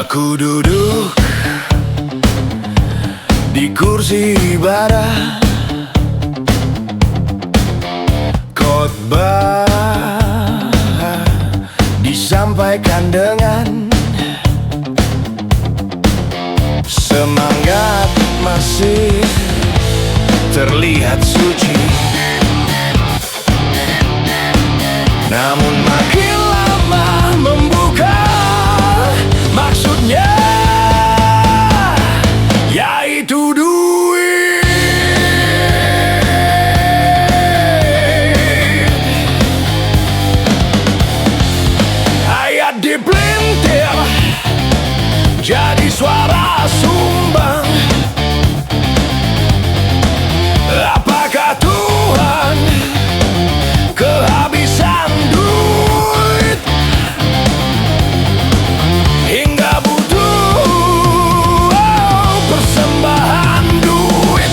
Aku duduk di kursi ibadah, khotbah disampaikan dengan semangat, masih terlihat suci. Namun makin lama membuka maksudnya, yaitu duit. Ayat dipelintir jadi suara sumbang. Apakah Tuhan kehabisan duit hingga butuh persembahan duit?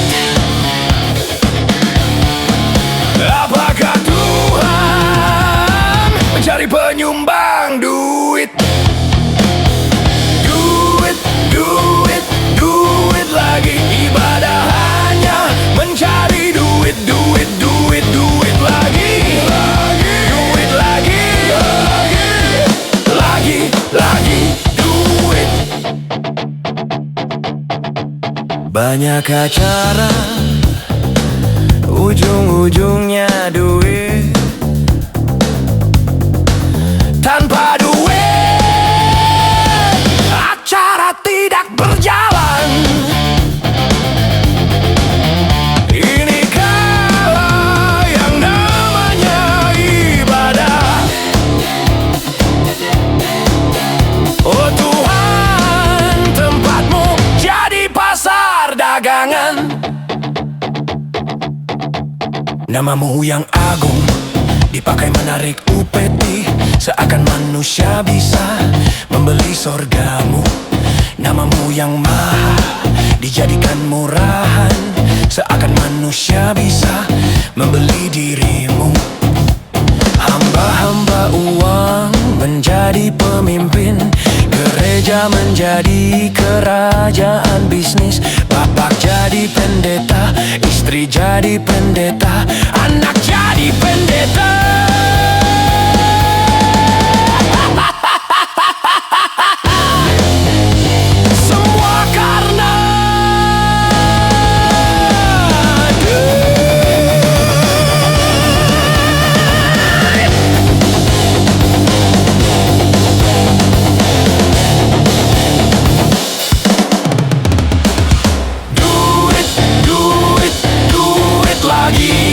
Apakah Tuhan mencari penyumbang duit? Duit, duit, duit lagi. Ibadah hanya mencari duit, duit, duit, duit lagi. Duit lagi, lagi duit. Banyak acara, ujung-ujungnya duit. Tanpa duit, acara tidak berjalan. Inikah yang namanya ibadah. Oh Tuhan, tempatmu jadi pasar dagangan. Namamu yang agung dipakai menarik upeti, seakan manusia bisa membeli sorgamu. Namamu yang maha dijadikan murahan, seakan manusia bisa membeli dirimu. Hamba-hamba uang menjadi pemimpin, gereja menjadi kerajaan bisnis. Bapak jadi pendeta, istri jadi pendeta, anak jadi pendeta. Semua karena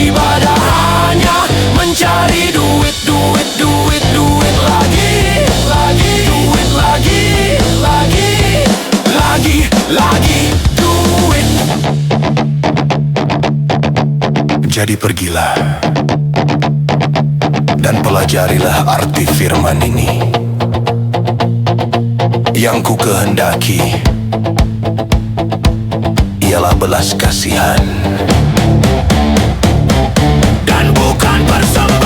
ibadah hanya mencari duit, duit, duit, duit lagi, duit lagi duit. Jadi pergilah dan pelajarilah arti firman ini. Yang ku kehendaki ialah belas kasihan dan bukan persembahan.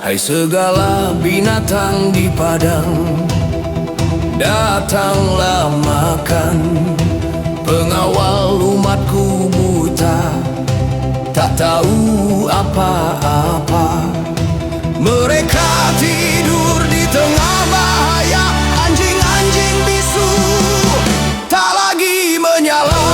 Hai segala binatang di padang, datanglah makan. Pengawal umatku buta, tak tahu apa-apa. Mereka tidur di tengah bahaya, anjing-anjing bisu tak lagi menyala.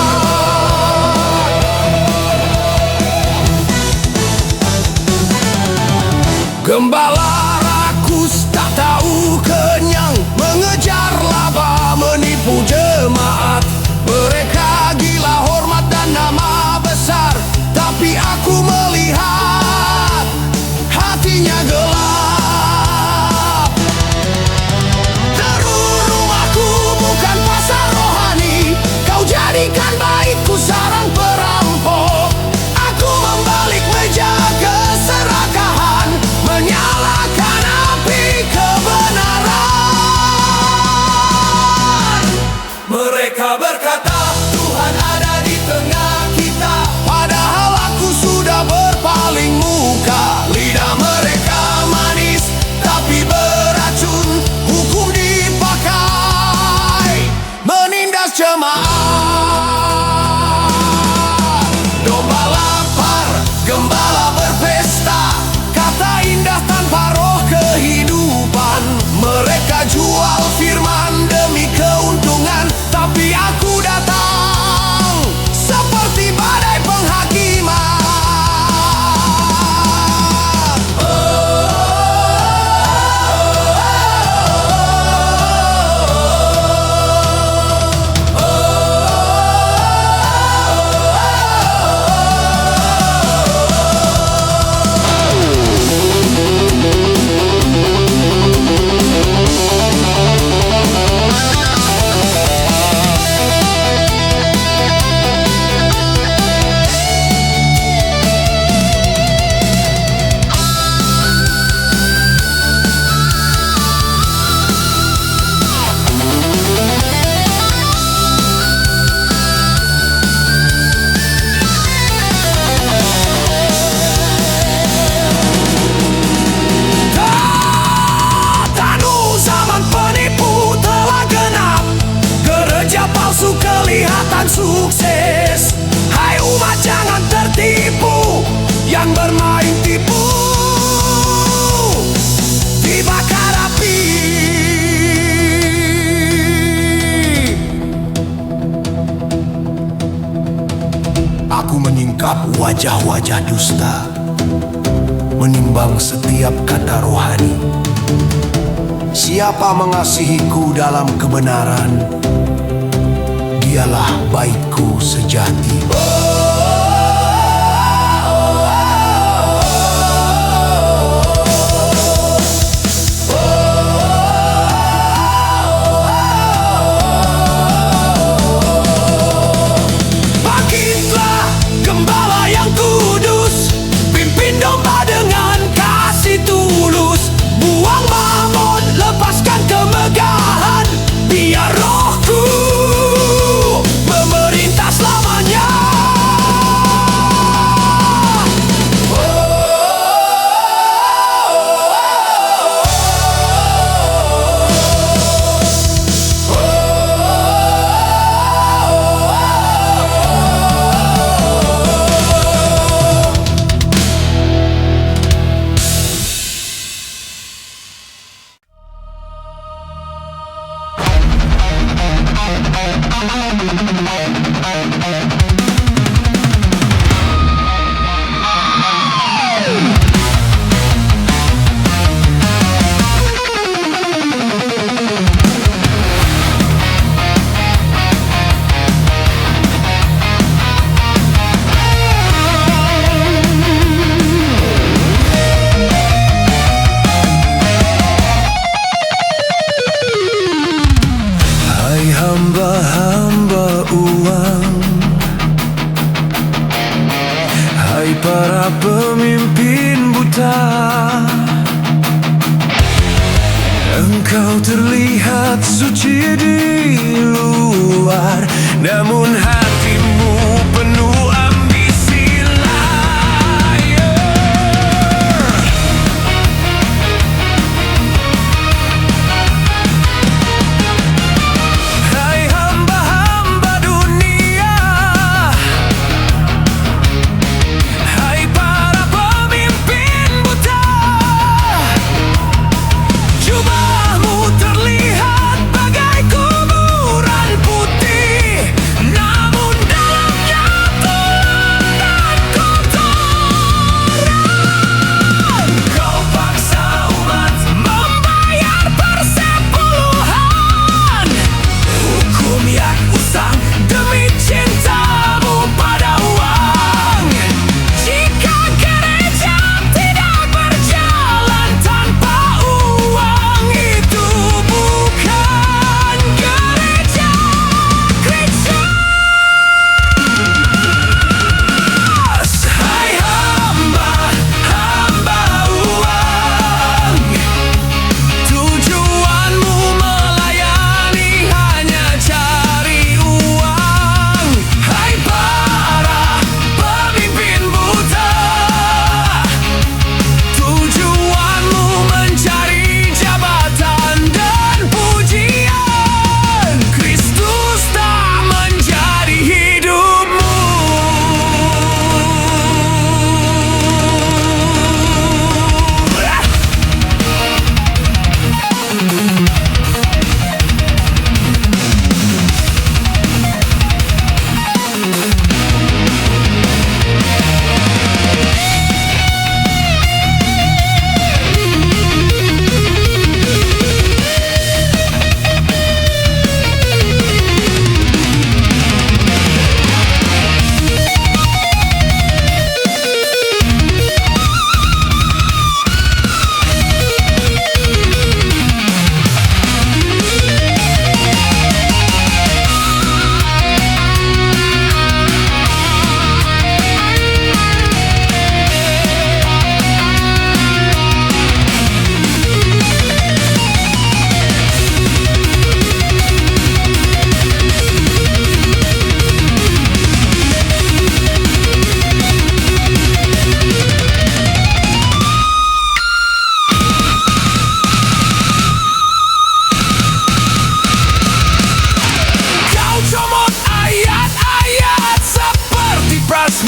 Gembala rakus tak tahu kenyang, mengejar laba menipu jemaat. Mereka gila hormat dan nama besar, tapi aku melihat hatinya gelap. Terus rumahku bukan pasar rohani, kau jadikan baitku sarang perampok. Aku membalik meja keserakahan, menyalakan api kebenaran. Mereka berkata Tuhan ada di tengah kita, padahal aku sudah berpaling muka. Lidah mereka manis tapi beracun, hukum dipakai menindas jemaat. Domba lapar, gembala berpesta, kata indah tanpa roh kehidupan. Mereka jual firman demi keuntungan, tapi aku datang seperti badai penghakiman. Kelihatan sukses, hai umat jangan tertipu. Yang bermain tipu dibakar api. Aku menyingkap wajah-wajah dusta, menimbang setiap kata rohani. Siapa mengasihiku dalam kebenaran, dialah baitku sejati. Bangkitlah gembala yang kudus, pimpin domba dengan kasih tulus. Buang mamon, lepaskan kemegahan, biar rohku memerintah selamanya. Hamba-hamba uang, hai para pemimpin buta, engkau terlihat suci di luar, namun hatimu penuh ambisi liar.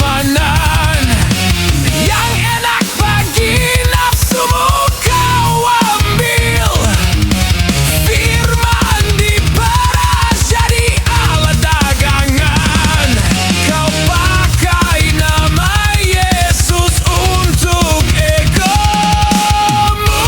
kenyamanan yang enak bagi nafsumu kau ambil. Firman diperas jadi alat dagangan. Kau pakai nama Yesus untuk egomu.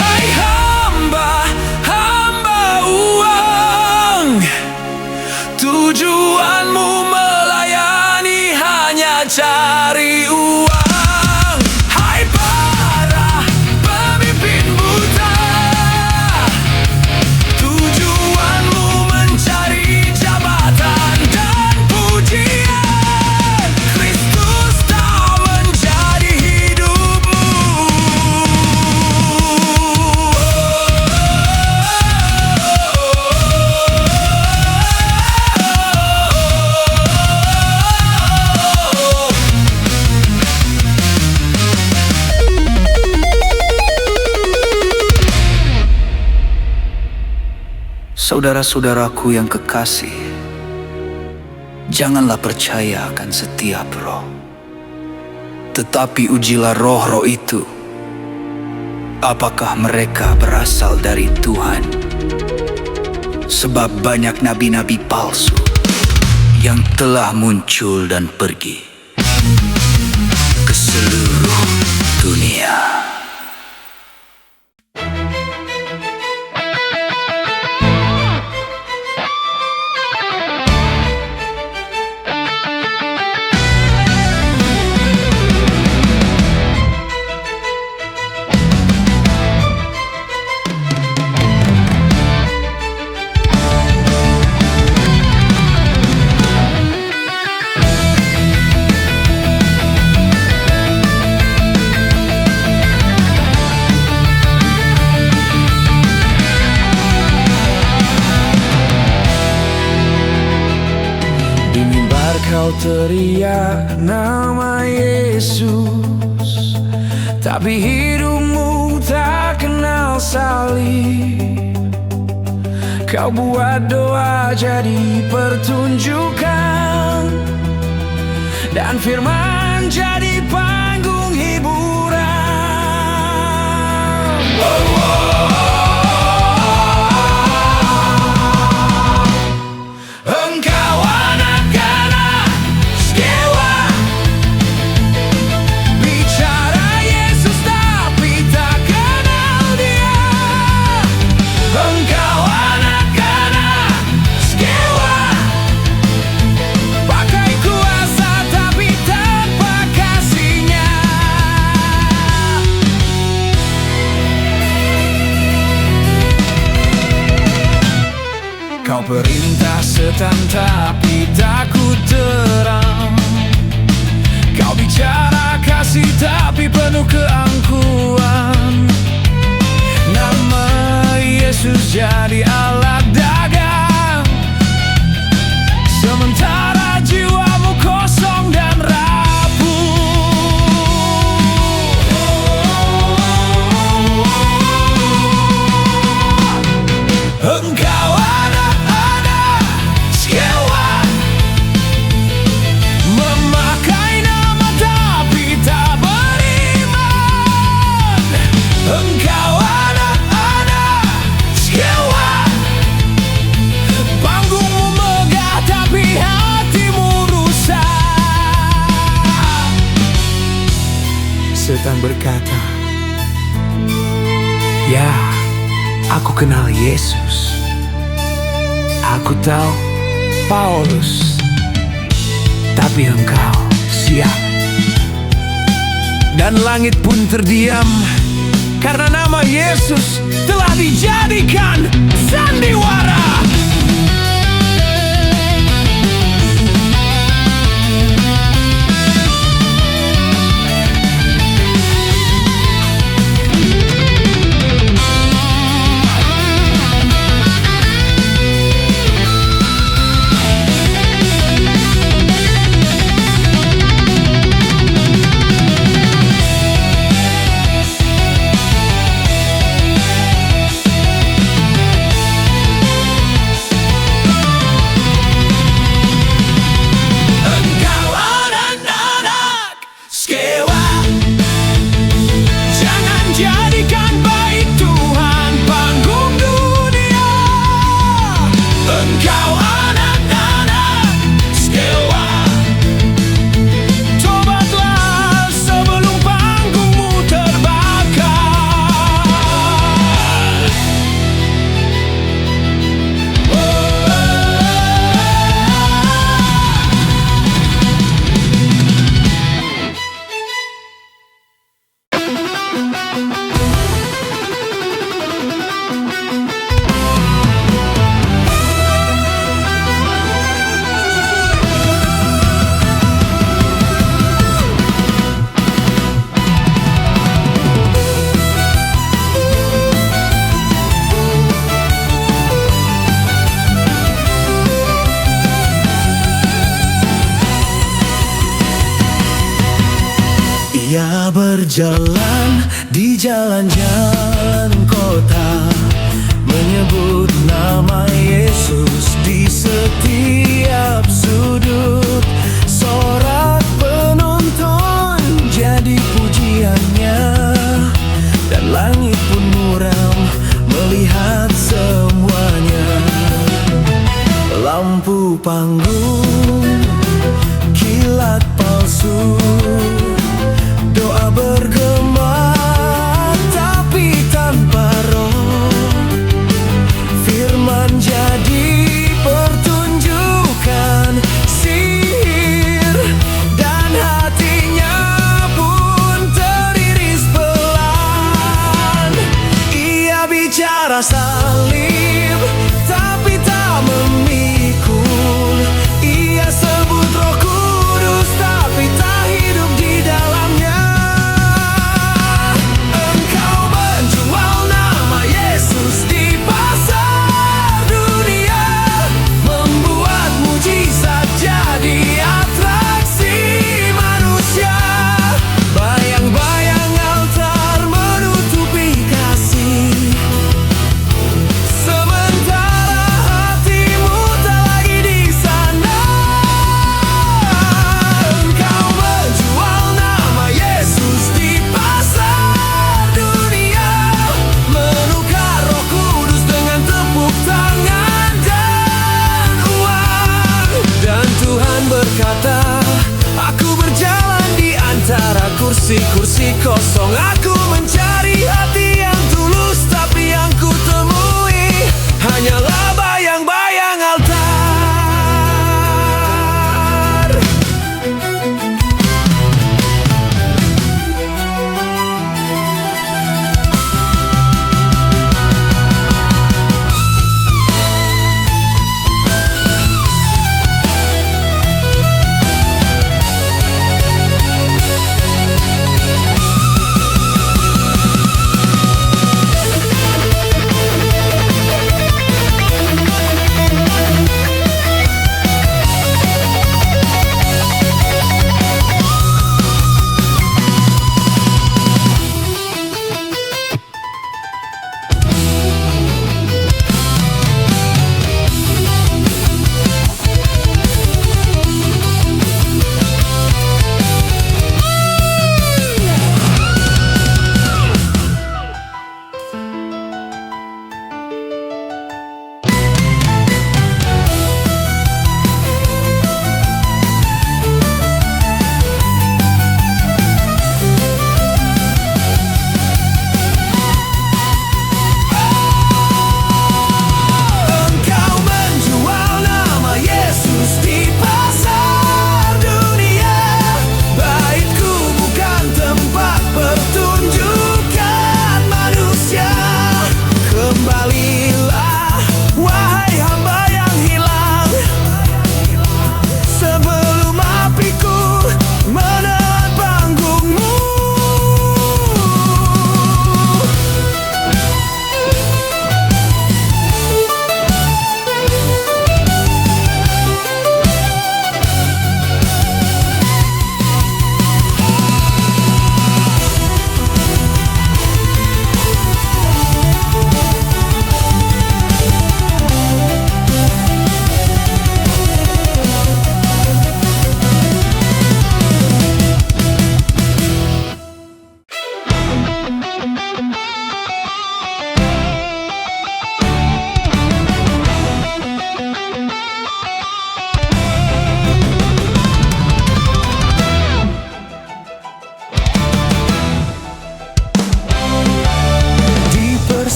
Hai hamba uang, tujuanmu melayani hanya cari uang. Hai para pemimpin buta, tujuanmu mencari jabatan dan pujian. Kristus tak menjadi hidupmu. Saudara-saudaraku yang kekasih, janganlah percaya akan setiap roh, tetapi ujilah roh-roh itu, apakah mereka berasal dari Tuhan. Sebab banyak nabi-nabi palsu yang telah muncul dan pergi ke seluruh dunia. Di mimbar kau teriak nama Yesus, tapi hidupmu tak kenal salib. Kau buat doa jadi pertunjukan, dan firman jadi panggung hiburan. Engkau anak-anak sekewa, bicara Yesus tapi tak kenal Dia. Engkau anak-anak sekewa, pakai kuasa tapi tanpa kasih-Nya. Kau perintah setan tapi takut terang. Kau bicara kasih tapi penuh keangkuhan. Nama Yesus jadi alat dagang, sementara jiwamu kosong dan rapuh. Engkau anak-anak sekewa, memakai nama tapi tak beriman. Engkau anak-anak sekewa, panggungmu megah tapi hatimu rusak. Setan berkata, ya, aku kenal Yesus. Aku tahu Paulus, tapi engkau siap. Dan langit pun terdiam karena nama Yesus telah dijadikan sandiwara. berjalan di jalan-jalan kota, menyebut nama Yesus di setiap sudut. Sorak penonton jadi pujiannya, dan langit pun muram melihat semuanya. Lampu panggung, kilat palsu, doa bergema tapi tanpa roh. Firman jadi pertunjukan sihir, dan hatinya pun teriris pelan. Ia bicara salib tapi tak memikul. Ia sebut Roh Kudus tapi tak hidup di dalamnya. Engkau menjual nama Yesus di pasar dunia, membuat mujizat jadi atraksi manusia. Bayang-bayang altar menutupi kasih,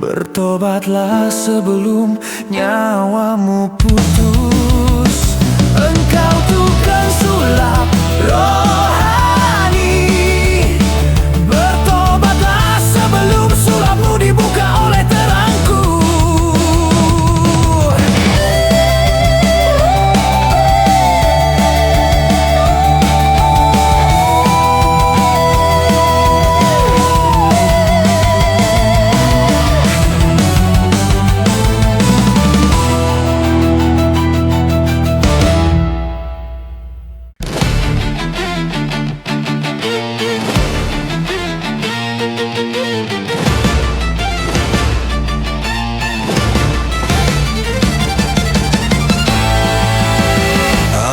Bertobatlah sebelum nyawamu putus. Engkau tukang sulap rohani. Bertobatlah sebelum sulapmu dibuka oleh terangku.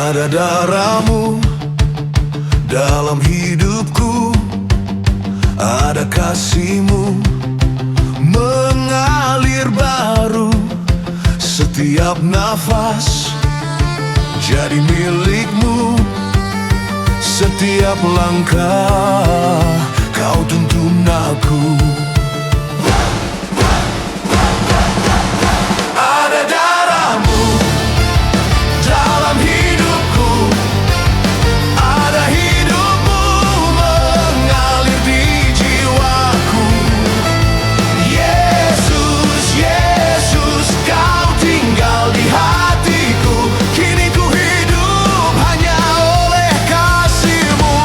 Ada darahmu dalam hidupku, ada kasihmu mengalir baru. Setiap nafas jadi milikmu, setiap langkah kau tuntun aku. Ada darahmu dalam hidupku, ada hidupmu mengalir di jiwaku. Yesus, Yesus, kau tinggal di hatiku. Kini ku hidup hanya oleh kasih-Mu.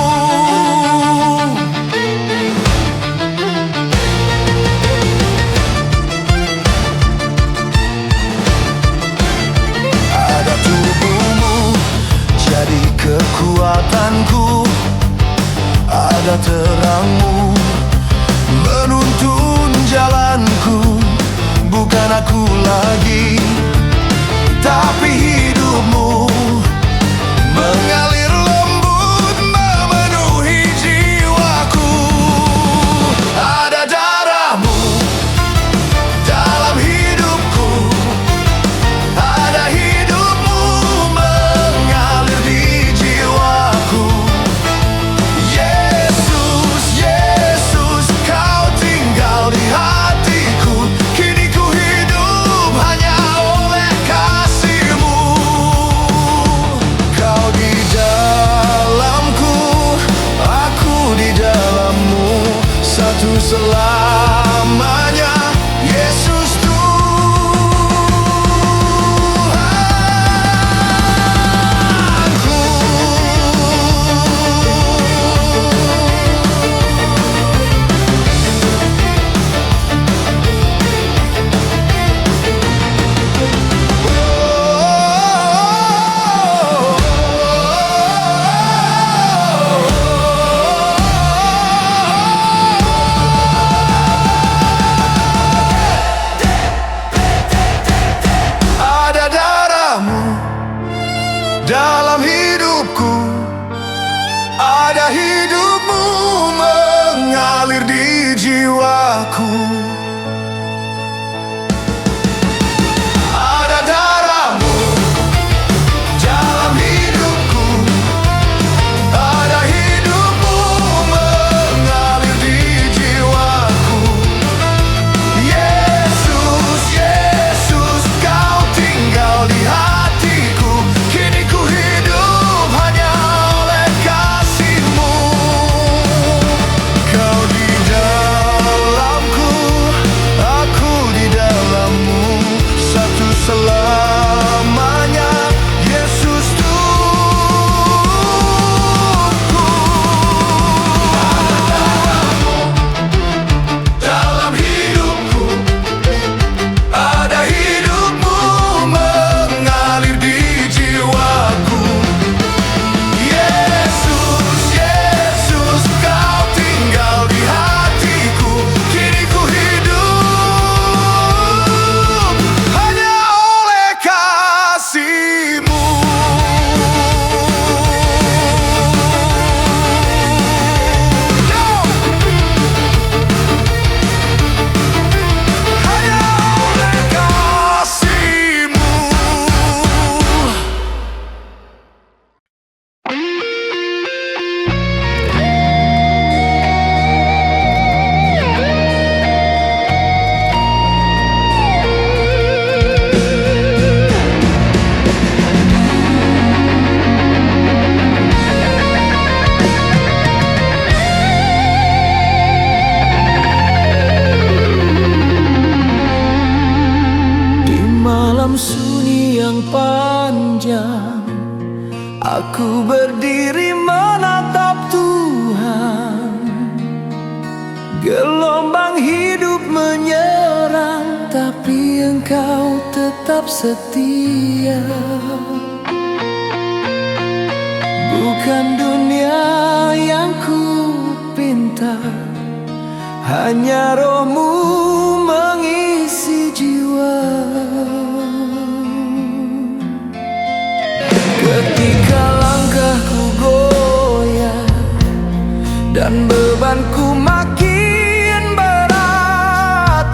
Ada tubuhmu jadi kekuatanku, ada terangmu menuntun jalanku. Bukan aku lagi, tapi hidupmu mengalir lembut memenuhi jiwaku. Ada darahmu dalam hidupku, ada hidupmu mengalir di jiwaku. Yesus, Yesus, kau tinggal di hatiku. Kini ku hidup hanya oleh kasih-Mu. tetap setia. Bukan dunia yang ku pinta, hanya rohmu mengisi jiwa. Ketika langkahku goyah dan bebanku makin berat,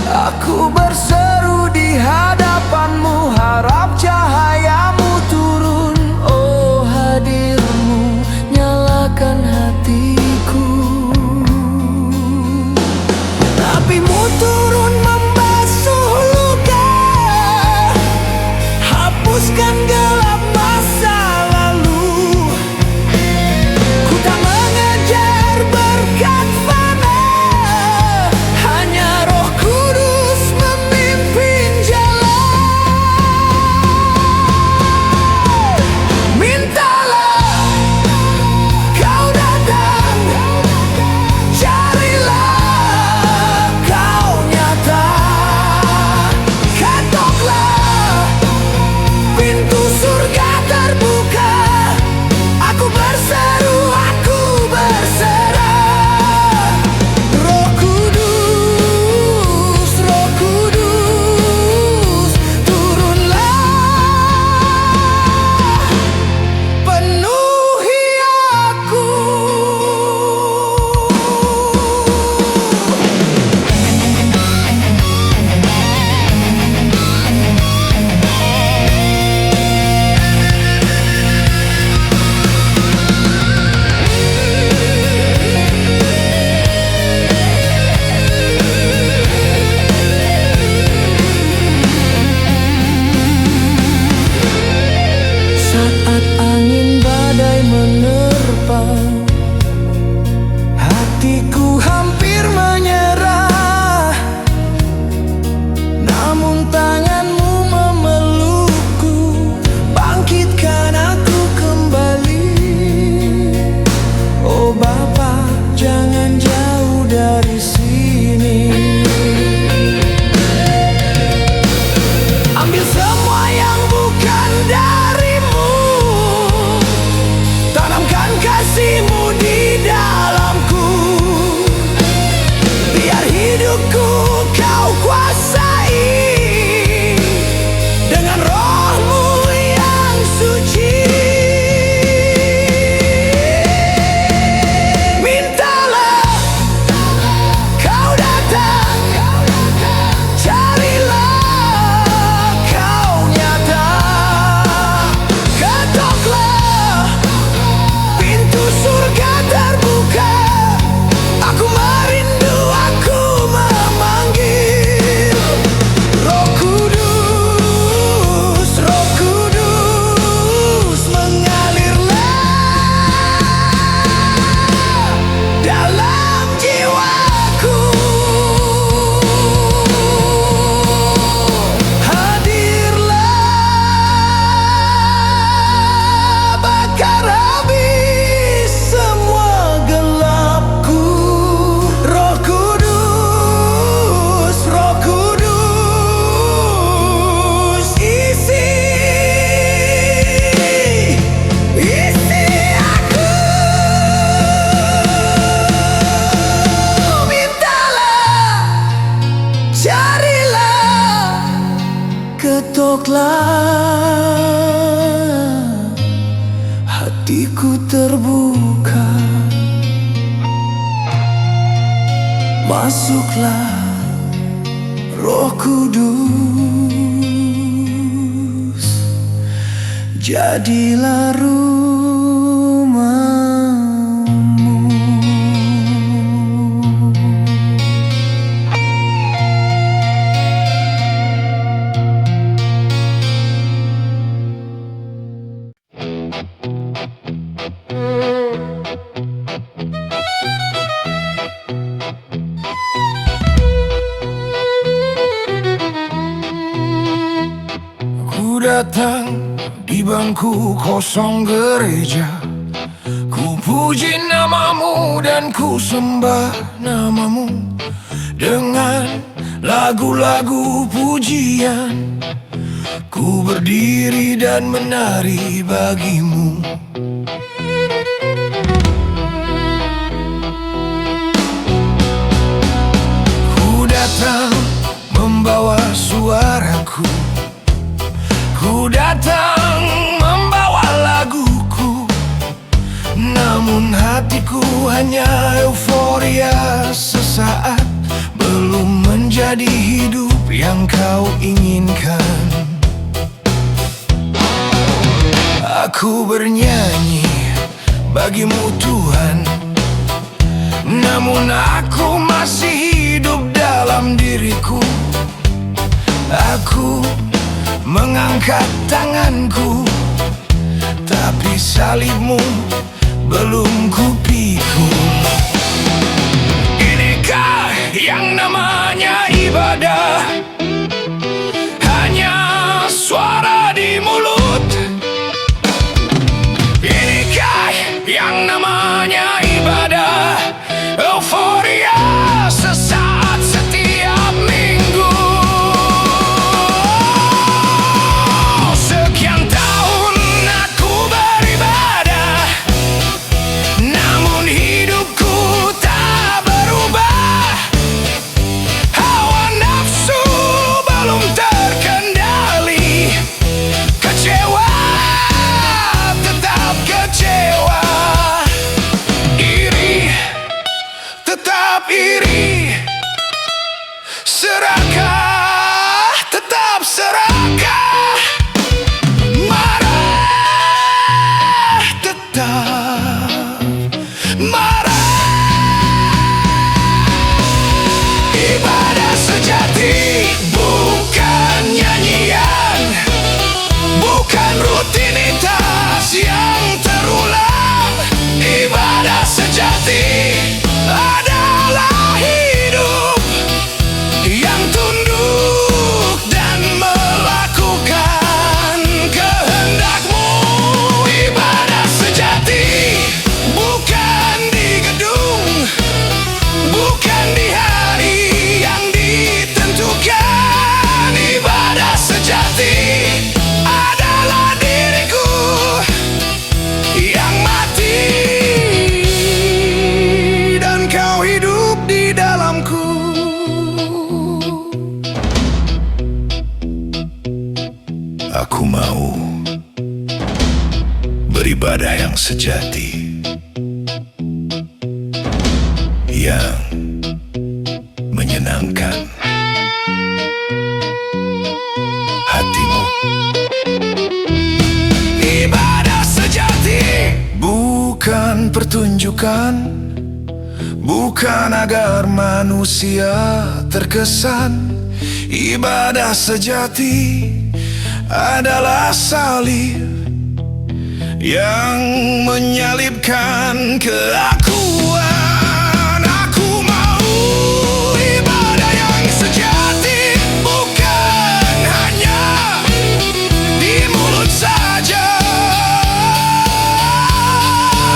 aku berseru di hadapanmu, harap cahayamu turun. Oh, hadirmu nyalakan hatiku. Apimu turun membasuh luka, hapuskan gelap masa lalu. Ku tak mengejar berkat fana, hanya Roh Kudus memimpin jalan. Mintalah kau datang, carilah kau nyata, ketoklah pintu surga terbuka. Aku berseru, aku berserah. Roh Kudus, Roh Kudus, turunlah, penuhi aku. Saat angin badai menerpa, hatiku hampir menyerah. Namun tanganmu memelukku, bangkitkan aku kembali. Oh Bapa, jangan jauh dari sini. Ambil semua yang bukan darimu, tanamkan kasih-Mu di dalamku. Biar hidupku Kau kuasai dengan Roh-Mu yang suci. Mintalah Kau datang, carilah Kau nyata, ketoklah pintu surga terbuka. Aku merindu, aku memanggil. Roh Kudus, Roh Kudus, mengalirlah dalam jiwaku. Hadirlah, bakar habis semua gelapku. Roh Kudus, Roh Kudus, isi aku. Mintalah, carilah, ketoklah, hatiku terbuka. Masuklah Roh Kudus, jadilah rumahmu. Ku datang di bangku kosong gereja, ku puji nama-Mu dan ku sembah nama-Mu. Dengan lagu-lagu pujian, ku berdiri dan menari bagimu. Ku datang membawa suaraku, ku datang membawa laguku, namun hatiku hanya euforia sesaat, belum menjadi hidup yang kau inginkan. Aku bernyanyi bagimu Tuhan, namun aku masih hidup dalam diriku. Aku mengangkat tanganku, tapi salibmu belum kupikul. Inikah yang namanya ibadah? Hanya suara di mulut. Inikah yang namanya ibadah? Euforia sesaat setiap minggu. Sekian tahun aku beribadah, namun hidupku tak berubah. Hawa nafsu belum terkendali. Kecewa, tetap kecewa. Iri, tetap iri. Serakah, tetap serakah. Marah, tetap marah. Ibadah sejati bukan nyanyian, bukan rutinitas yang terulang. Ibadah sejati adalah hidup yang tunduk dan melakukan kehendak-Mu. Ibadah sejati bukan di gedung, bukan di hari yang ditentukan. Ibadah sejati adalah diriku yang mati dan kau hidup di dalamku. Aku mau beribadah yang sejati, yang menyenangkan hatimu. Ibadah sejati bukan pertunjukan, bukan agar manusia terkesan. Ibadah sejati adalah salib yang menyalibkan keakuan. Aku mau ibadah yang sejati, bukan hanya di mulut saja,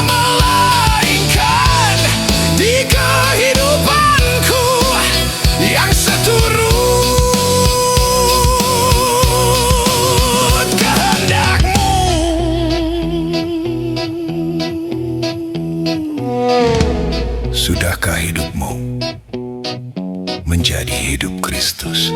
melainkan di kehidupanku yang seturut kehendak-Mu. Sudahkah hidupmu menjadi hidup Kristus?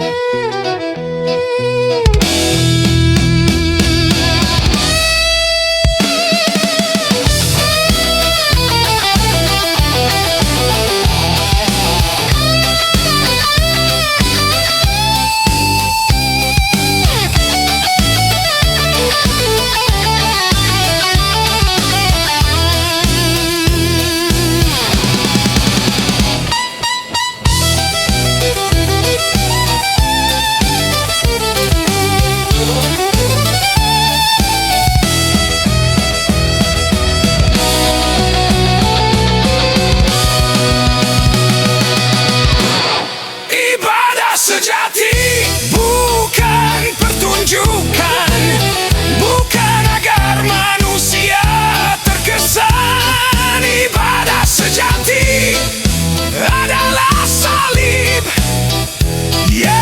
Yeah.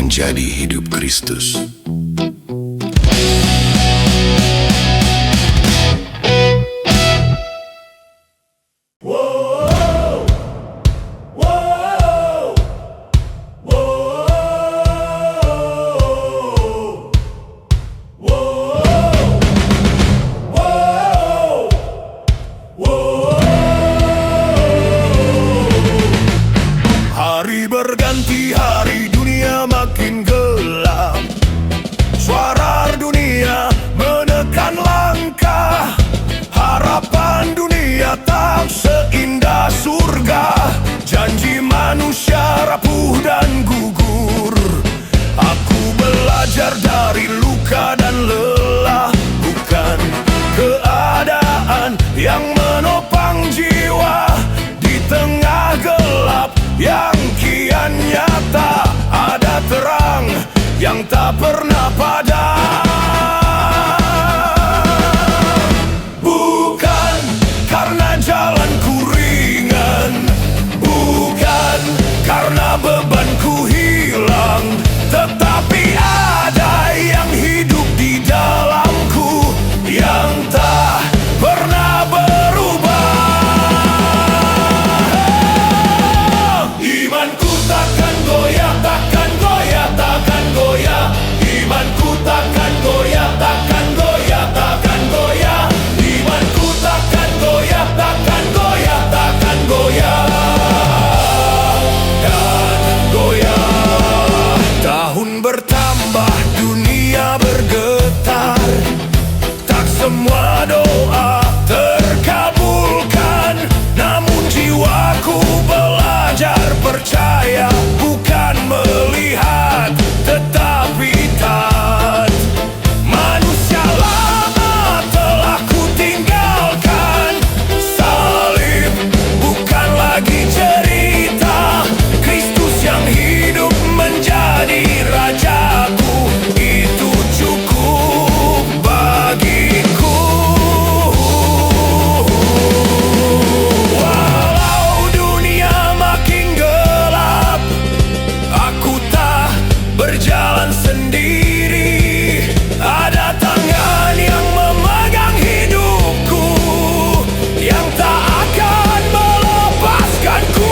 menjadi hidup Kristus. Hari berganti hari, dunia makin gelap. Suara dunia menekan langkah. Harapan dunia tak seindah surga. Janji manusia rapuh dan gugur. Aku belajar dari luka dan lelah. Bukan keadaan yang menopang jiwa. Di tengah gelap yang kian nyata, ada terang yang tak pernah padam. Bukan karena jalanku ringan, bukan karena bebanku hilang, tetapi ada yang hidup di dalamku yang tak pernah berubah. Imanku takkan goyah, takkan goyah, takkan goyah. Imanku takkan goyah, takkan goyah, takkan goyah. Imanku takkan goyah, takkan goyah, takkan goyah. Dan goyah. Tahun bertambah, dunia bergetar. Tak semua doa terkabulkan, namun jiwaku belajar percaya, bukan melihat tetapi taat. Manusia lama telah ku tinggalkan, salib bukan lagi cerita. Kristus yang hidup menjadi rajaku, itu cukup bagiku. Walau dunia makin gelap, aku tak berjalan sendiri. Ada tangan yang memegang hidupku, yang tak akan melepaskanku.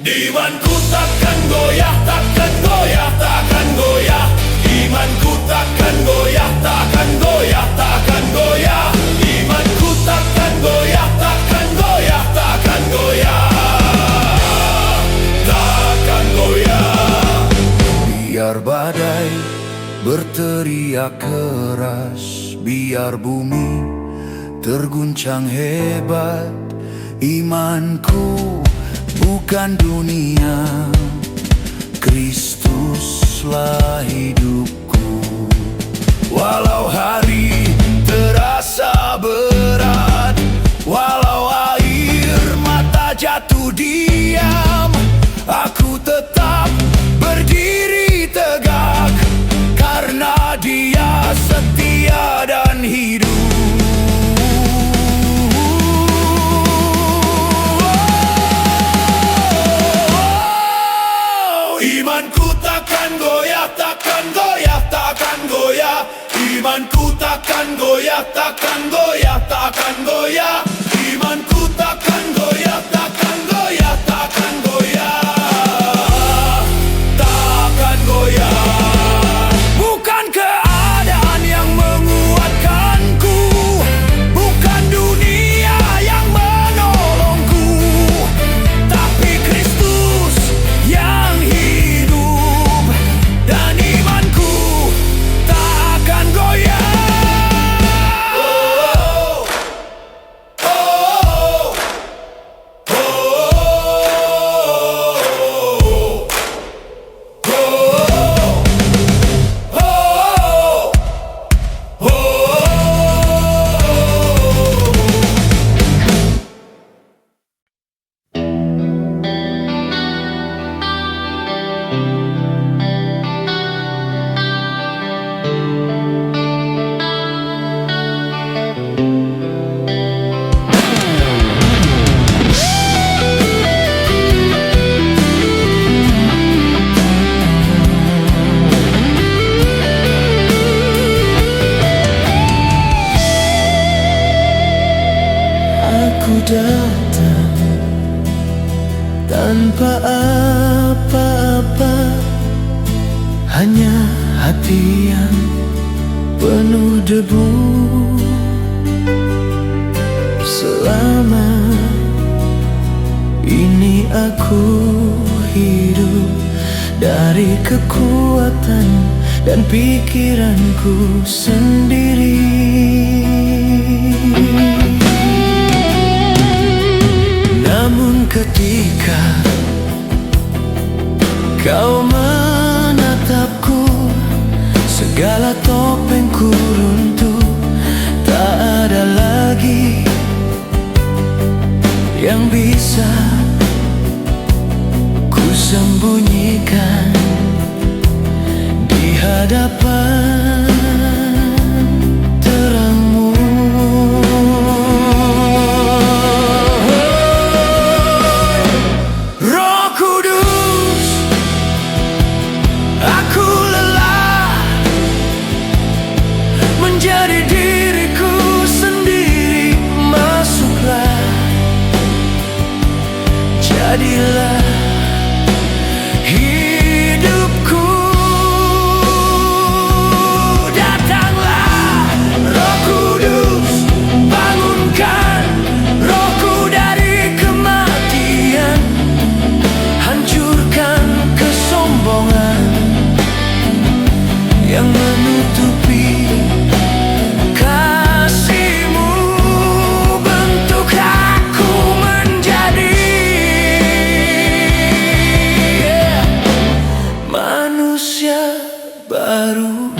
Imanku takkan goyah, takkan goyah, takkan goyah. Imanku takkan goyah, takkan goyah, takkan goyah. Imanku takkan goyah, takkan goyah, takkan goyah. Takkan goyah. Biar badai berteriak keras, biar bumi terguncang hebat, imanku bukan dunia, Kristuslah hidupku. Walau hari terasa berat, walau air mata jatuh diam, aku tetap berdiri tegak, karena Dia setia dan hidup. Imanku takkan goyah, takkan goyah, takkan goyah. Imanku takkan goyah, takkan goyah, takkan goyah. Imanku takkan goyah, takkan goyah, takkan goyah. Takkan goyah. Bukan keadaan yang menguatkanku, bukan dunia yang menolongku, tapi Kristus yang hidup, dan imanku takkan goyah. datang tanpa apa-apa, hanya hati yang penuh debu. Selama ini aku hidup dari kekuatan dan pikiranku sendiri. Namun ketika kau menatapku, segala topengku runtuh. Tak ada lagi yang bisa ku sembunyikan di hadapan terangmu. Roh Kudus, aku lelah menjadi diriku sendiri. Masuklah, jadilah hidupku. Datanglah Roh Kudus, bangunkan rohku dari kematian. Hancurkan kesombongan yang menutupi kasih-Mu. Bentuk aku menjadi manusia baru.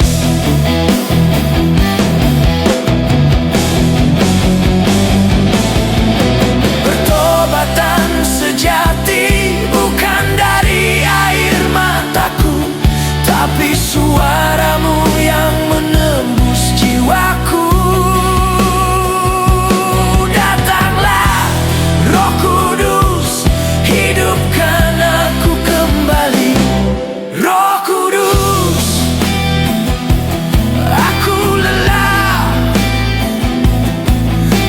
Pertobatan sejati bukan dari air mataku, tapi suara-Mu yang menembus jiwaku. Datanglah Roh Kudus, hidupkan aku kembali. Roh Kudus, aku lelah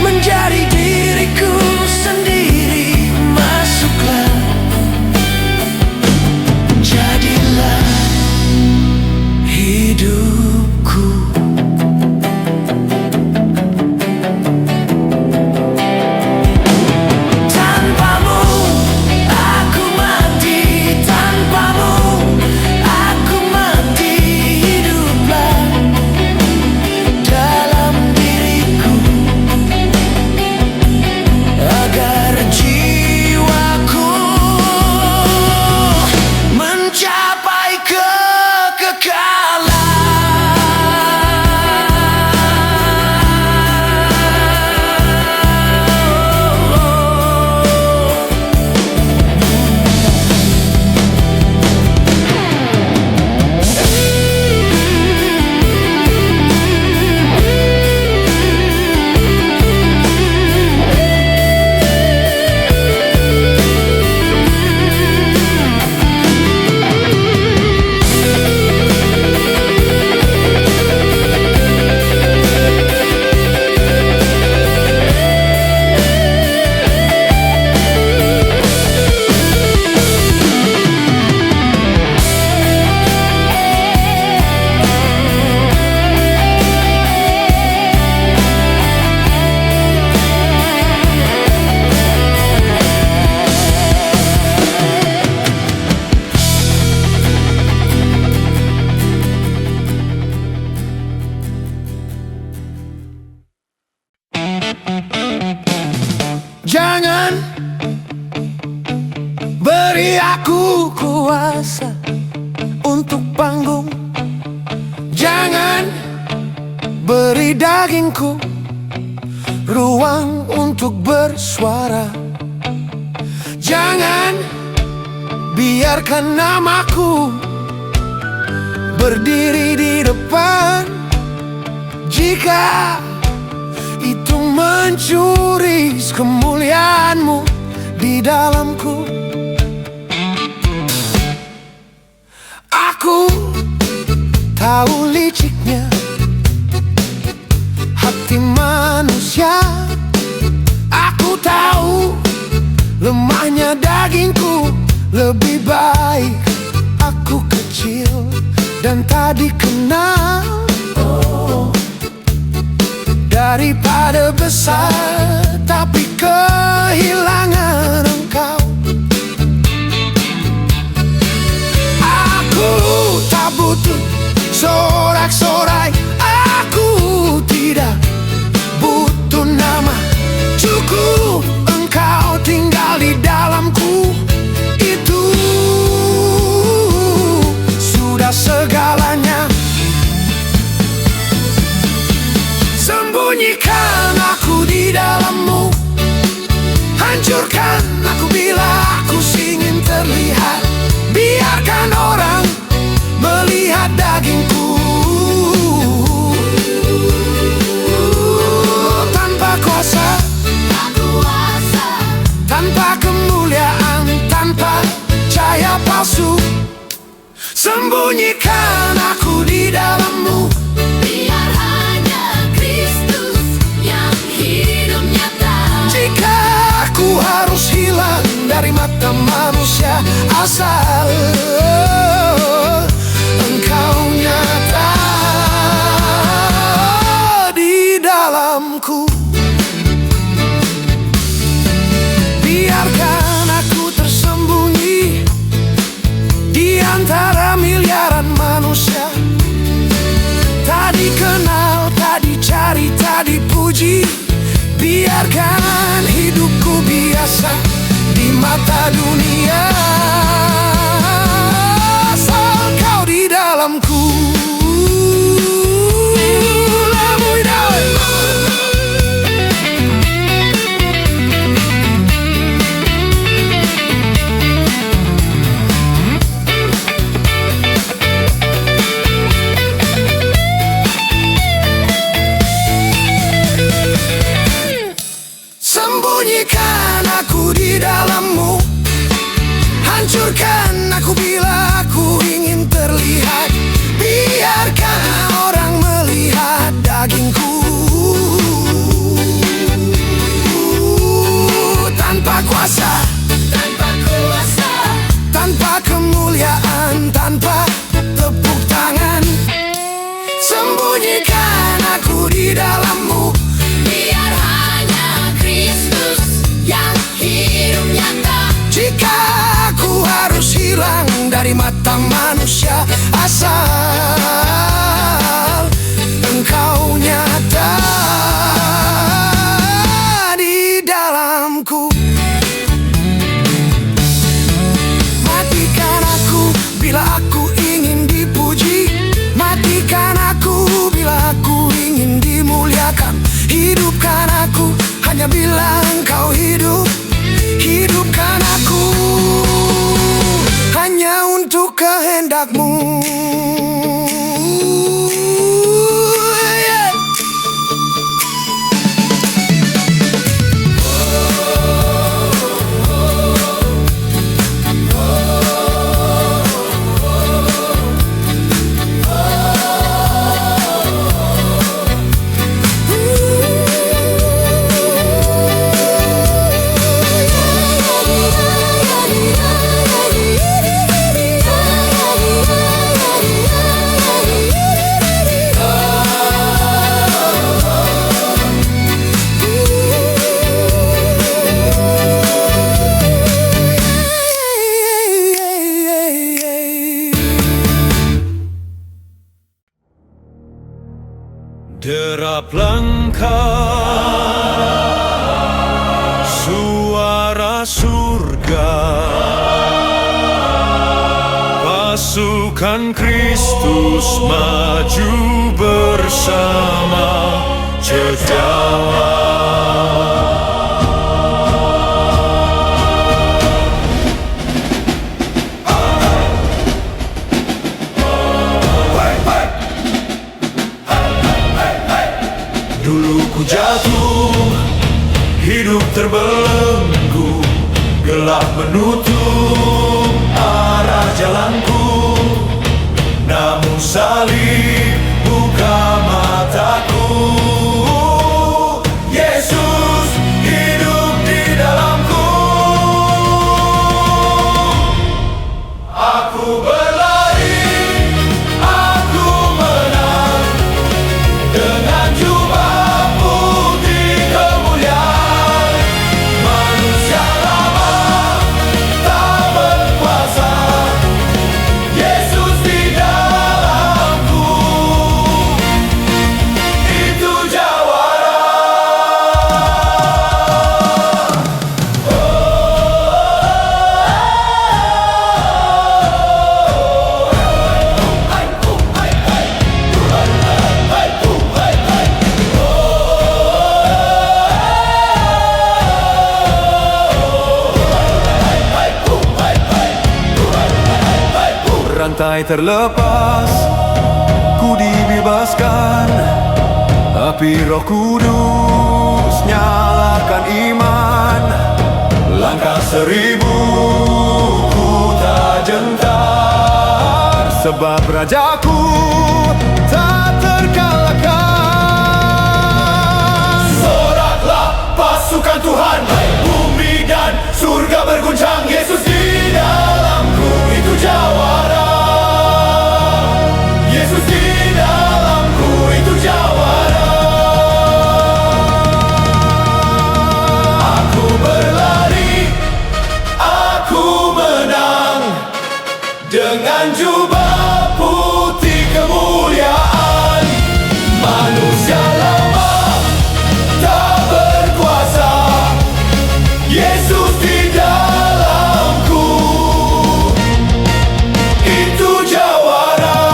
menjadi diriku sendiri. Masuklah, jadilah hidupku. Tanpamu aku mati, tanpamu aku mati. Hiduplah dalam diriku agar jiwaku mencapai kekekalan. Jangan beri aku kuasa untuk panggung. Jangan beri dagingku ruang untuk bersuara. Jangan biarkan namaku berdiri di depan. Jika itu mencuri kemuliaan-Mu di dalamku, aku tahu liciknya hati manusia. Aku tahu lemahnya dagingku. Lebih baik aku kecil dan tak dikenal daripada besar tapi kehilangan engkau. Aku tak butuh sorak-sorai, aku tidak butuh nama. Cukup engkau tinggal di dalamku, itu sudah segalanya. Sembunyikan aku di dalammu, hancurkan aku bila aku ingin terlihat. Biarkan orang melihat dagingku tanpa kuasa, tanpa kemuliaan, tanpa cahaya palsu. Sembunyikan aku di dalammu, biar hanya Kristus yang hidup nyata. jika aku harus hilang dari mata manusia, asal engkau nyata di dalamku. Biarkan aku tersembunyi di antara miliaran manusia, tak dikenal, tak dicari, tak dipuji. Biarkan hidupku biasa di mata dunia, asal kau di dalamku. Sembunyikan aku di dalammu, hancurkan aku bila aku ingin terlihat. Biarkan orang melihat dagingku tanpa kuasa, tanpa kemuliaan, tanpa tepuk tangan. Sembunyikan aku di dalammu, Biar hanya Kristus yang hidup nyata. jika aku harus hilang dari mata manusia, asal engkau nyata di dalamku. Matikan aku bila aku ingin dipuji, matikan aku bila aku ingin dimuliakan. Hidupkan aku hanya bila engkau hidup. Hidupkan aku hanya untuk kehendakmu. Yeah. Derap langkah, suara surga, pasukan Kristus maju bersama cedera. Dulu ku jatuh, hidup terbelenggu, gelap menutup arah jalanku. Namun salib buka mataku, Yesus hidup di rantai terlepas, ku dibebaskan. Api Roh Kudus nyalakan iman. Langkah 1000 ku tak gentar, sebab Rajaku tak terkalahkan. Soraklah pasukan Tuhan, bumi dan surga berguncang. Yesus di dalamku, itu jawara. Yesus di dalamku, itu jawara. Aku berlari, aku menang, dengan jubah putih kemuliaan. Manusia lama tak berkuasa, Yesus di dalamku, itu jawara.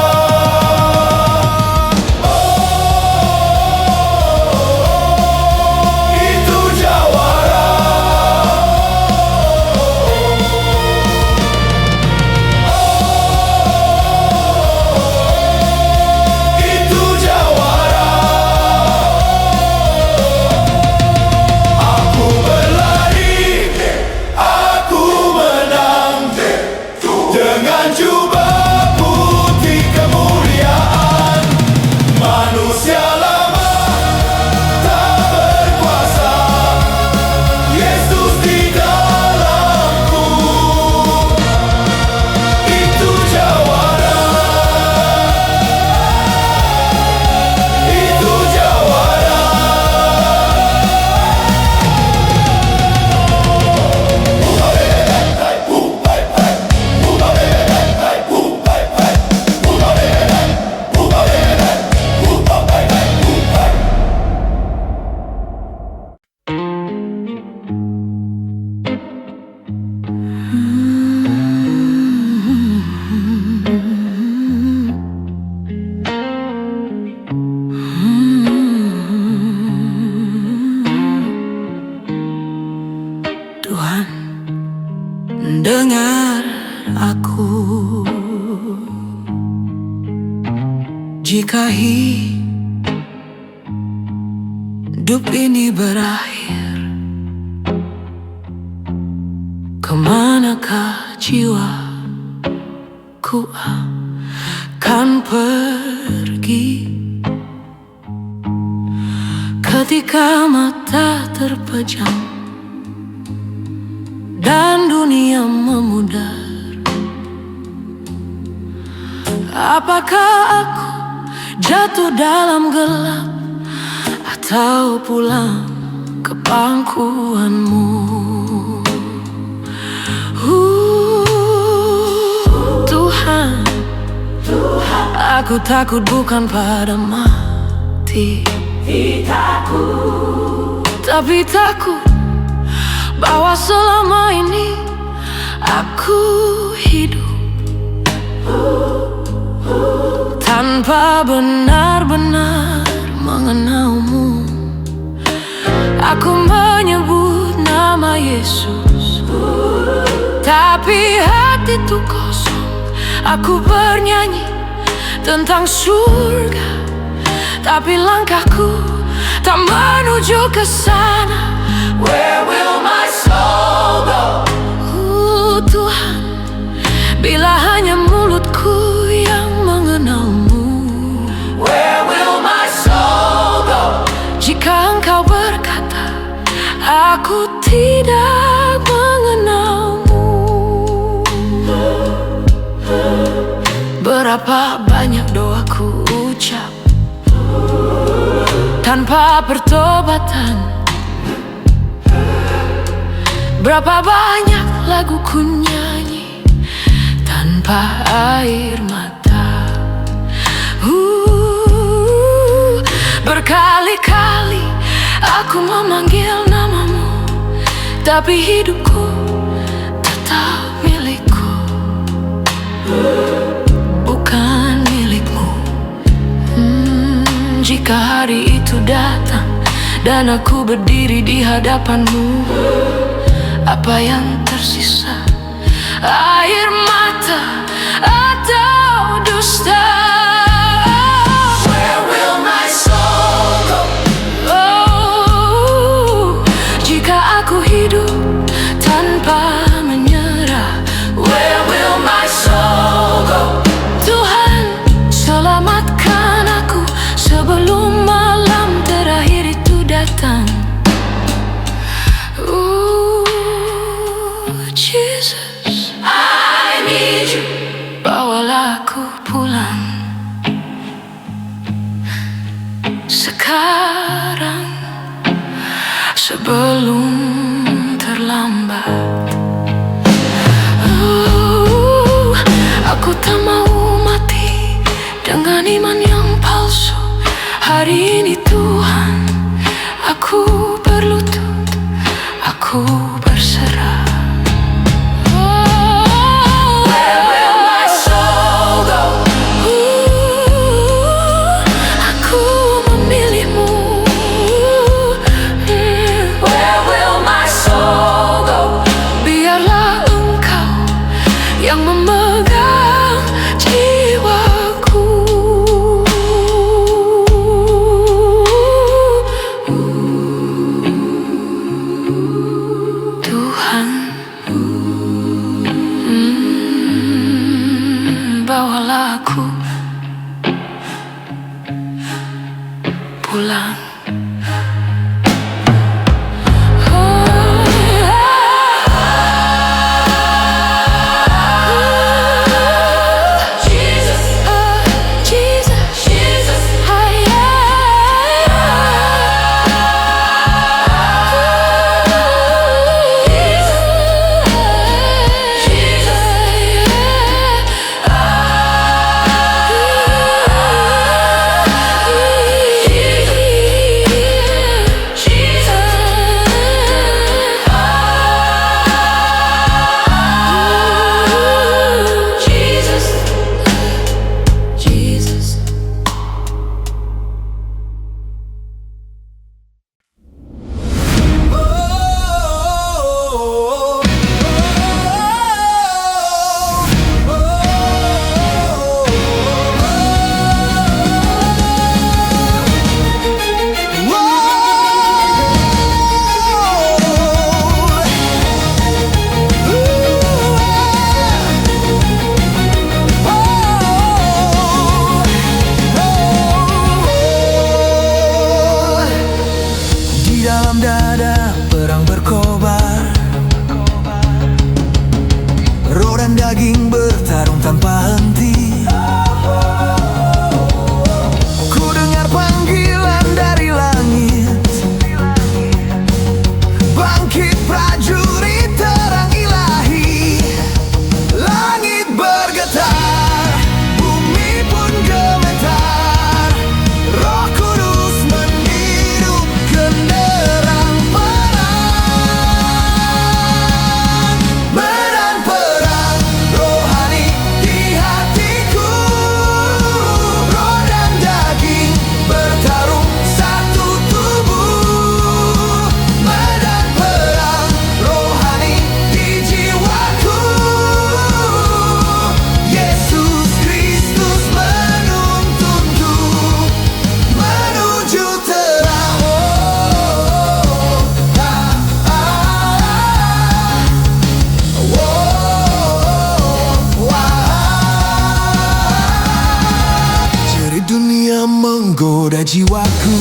Itu jawara. Itu jawara. Aku berlari, aku menang, dengan jubah putih kemuliaan. Manusia lama tak berkuasa, Yesus di dalamku, itu jawara. Itu jawara. Tuhan, dengar aku. Jika hidup ini berakhir, kemanakah jiwaku akan pergi? Ketika mata terpejam dan dunia memudar, apakah aku jatuh dalam gelap atau pulang ke pangkuanmu? Tuhan, aku takut bukan pada mati, tapi takut bahwa selama ini aku hidup tanpa benar-benar mengenalmu. Aku menyebut nama Yesus, tapi hatiku kosong. Aku bernyanyi tentang surga, tapi langkahku tak menuju ke sana. Where will my soul go? Tuhan, bila hanya mulutku yang mengenalmu. Where will my soul go? Jika engkau berkata, aku tidak mengenalmu. Berapa banyak doaku ucap tanpa pertobatan, berapa banyak lagu ku nyanyi tanpa air mata. Berkali-kali aku memanggil namamu, tapi hidupku tetap milikku, bukan milikmu. Jika hari itu datang dan aku berdiri di hadapanmu, apa yang tersisa? Air mata atau dusta? Where will my soul go? Oh, jika aku hidup tanpa menyerah, where will my soul go? Tuhan, selamatkan aku sebelum malam terakhir itu datang. Jesus, I need you. Bawalah aku pulang sekarang sebelum terlambat. Aku tak mau mati dengan iman yang palsu. Hari ini Tuhan, aku berlutut, aku berserah. Where will my soul go? Aku memilihmu. Where will my soul go? Biarlah Engkau yang memegang jiwaku. Tuhan, bawalah aku pulang. Jesus, Jesus, Jesus, Jesus. Di dalam dada perang berkobar, roh dan daging bertarung tanpa henti. Ku dengar panggilan dari langit, bangkit prajurit terang ilahi. Langit bergetar, bumi pun gemetar. Roh Kudus meniup genderang perang. Medan perang rohani di hatiku. Roh dan daging bertarung satu tubuh. Medan perang rohani di jiwaku. Yesus Kristus menuntunku menuju terang. Jerit dunia menggoda jiwaku,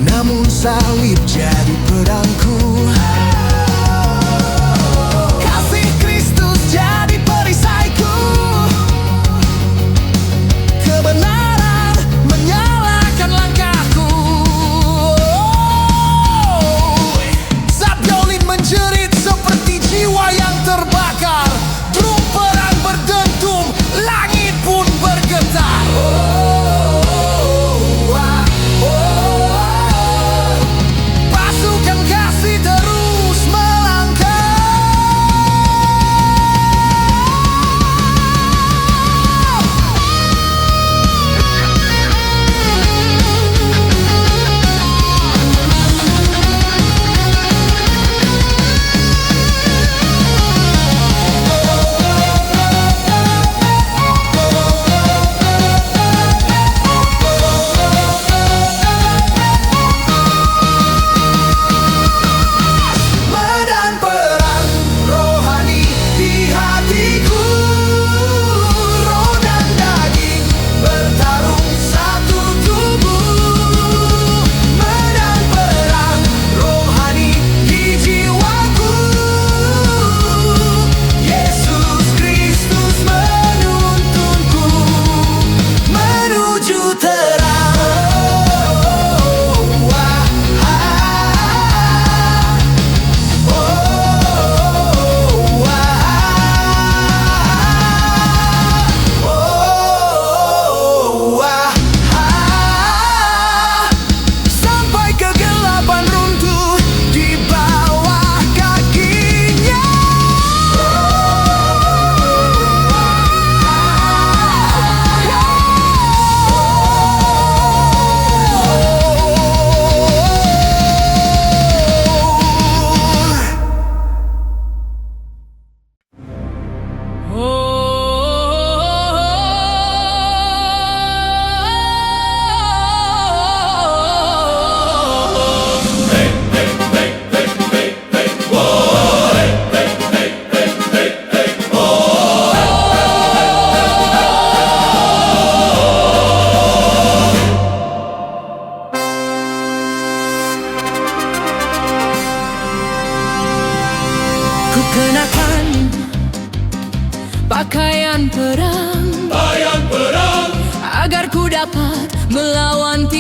namun salib jadi pedangku. Kasih Kristus jadi perisaiku. Kebenaran menyalakan langkahku. Saat violin menjerit seperti jiwa yang terbakar, drum perang berdentum, langit pun bergetar. Pasukan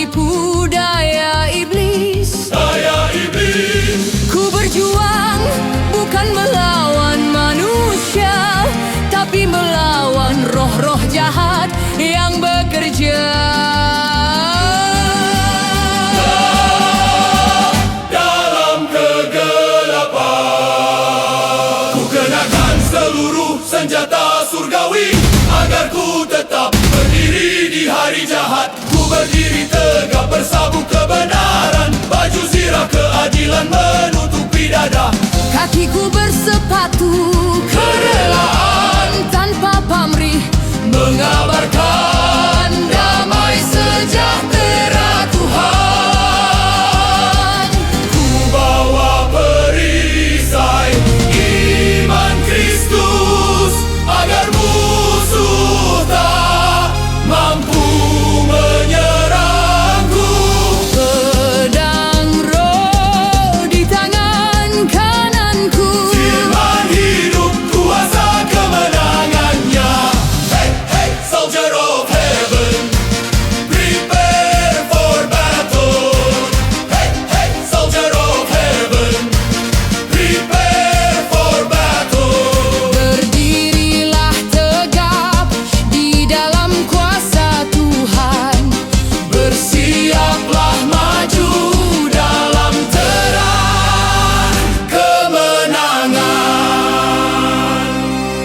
tipu daya iblis. Daya iblis. Ku berjuang bukan melawan manusia, tapi melawan roh-roh jahat yang bekerja. Dalam kegelapan, ku kenakan seluruh senjata surgawi agar ku tetap berdiri di hari jahat. Ku berdiri tegak bersabuk kebenaran, baju zirah keadilan menutupi dada. Kakiku bersepatu kerelaan tanpa pamrih, mengabarkan damai sejahtera Tuhan. Ku bawa perisai iman Kristus agar musuh tak mampu menyerangku. Pedang roh di tangan kananku, Firman hidup kuasa kemenangannya. Hey, hey, soldier of heaven, prepare for battle. Hey, hey, soldier of heaven, prepare for battle. berdirilah tegap di dalam kuasa Tuhan. Bersiaplah maju dalam terang kemenangan.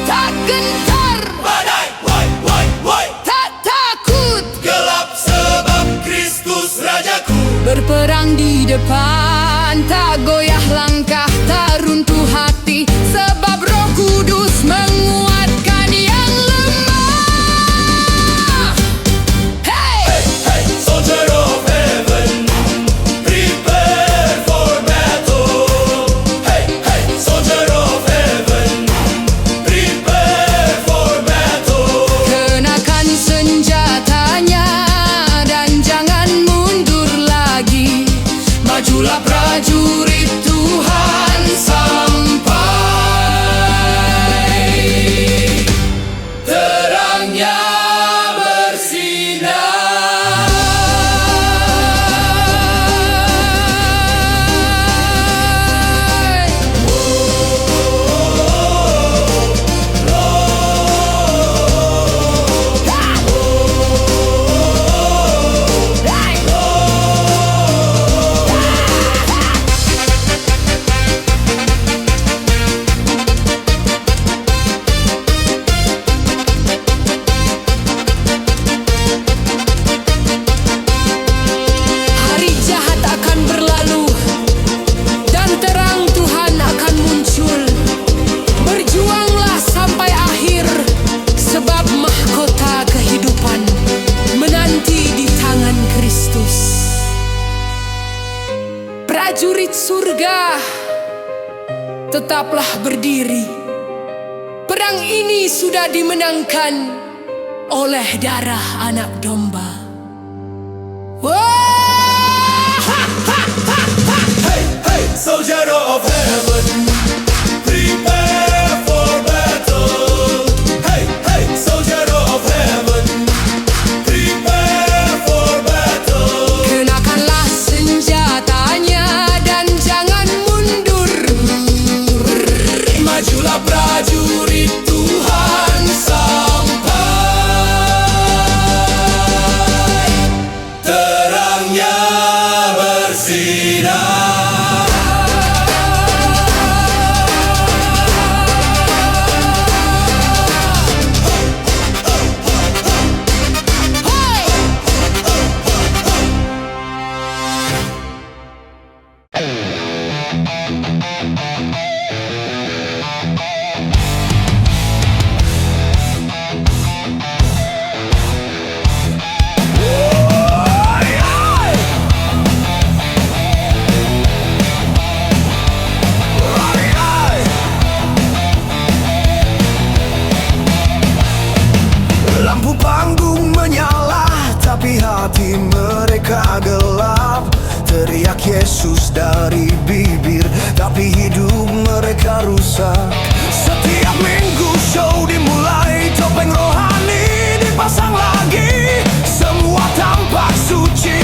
Tak gentar, Badai, wai, wai, wai, tak takut, gelap sebab Kristus Rajaku. berperang di depan, tak goyah langkah, tak runtuh hati, sebab Roh Kudus menguatkan yang lemah. Hey! Hey, hey, soldier of heaven, prepare for battle. Hey, hey, soldier of heaven, prepare for battle. Kenakan senjatanya dan jangan mundur lagi. Majulah prajurit Tuhan sampai Terangnya bersinar. Hari jahat akan berlalu dan terang Tuhan akan muncul. Berjuanglah sampai akhir, sebab mahkota kehidupan menanti di tangan Kristus. Prajurit surga, tetaplah berdiri. Perang ini sudah dimenangkan oleh darah anak domba. Hey, hey, soldier of heaven, prepare for battle. Hey, hey, soldier of heaven, prepare for battle. Kenakanlah senjatanya dan jangan mundur. Majulah prajurit Tuhan sampai terangnya bersinar. Lampu panggung menyala, tapi hati mereka gelap. Teriak Yesus dari bibir, tapi hidup mereka rusak. Setiap minggu show dimulai, topeng rohani dipasang lagi. Semua tampak suci,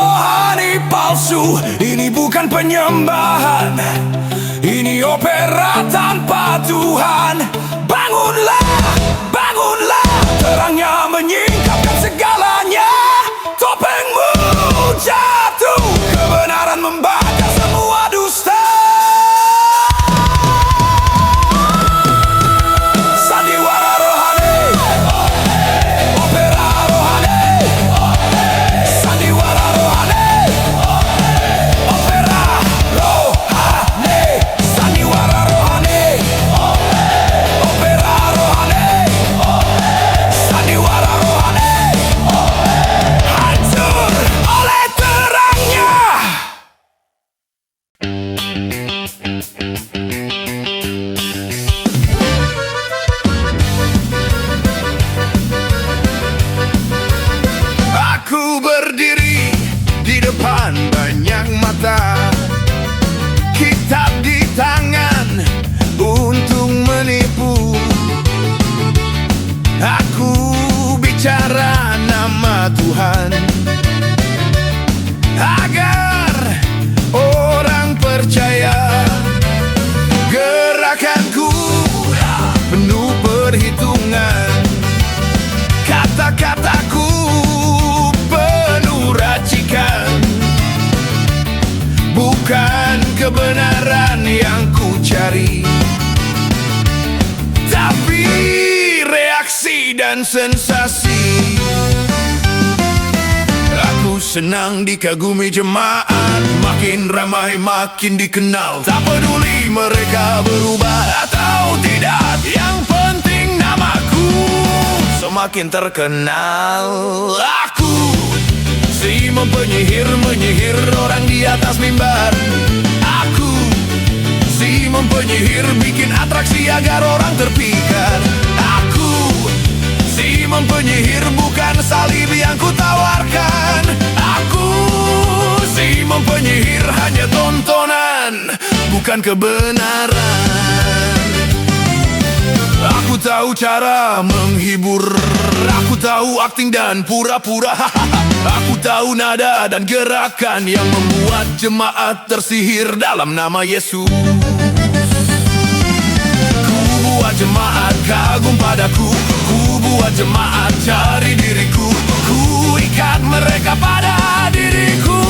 rohani palsu. Ini bukan penyembahan, ini opera tanpa Tuhan. Bangunlah, bangunlah, terangnya menyingkapkan segalanya. Topengmu jatuh, kebenaran membakar semua dusta. Sandiwara rohani, opera rohani, sandiwara rohani, opera rohani, sandiwara rohani, opera rohani, sandiwara rohani, hancur oleh terangnya. Aku berdiri di depan banyak mata, kitab di tangan untuk menipu. Aku bicara nama Tuhan agar orang percaya. Gerakanku penuh perhitungan, kata-kataku penuh racikan. Bukan kebenaran yang ku cari, tapi reaksi dan sensasi. Aku senang dikagumi jemaat, makin ramai makin dikenal. Tak peduli mereka berubah atau tidak, yang penting namaku semakin terkenal. Aku Simon penyihir, menyihir orang di atas mimbar. Aku Simon penyihir, bikin atraksi agar orang terpikat. Aku Simon penyihir, bukan salib yang ku tawarkan. Aku Simon penyihir, hanya tontonan, bukan kebenaran. Aku tahu cara menghibur, aku tahu akting dan pura-pura. Aku tahu nada dan gerakan yang membuat jemaat tersihir dalam nama Yesus. Ku buat jemaat kagum padaku, ku buat jemaat cari diriku, ku ikat mereka pada diriku.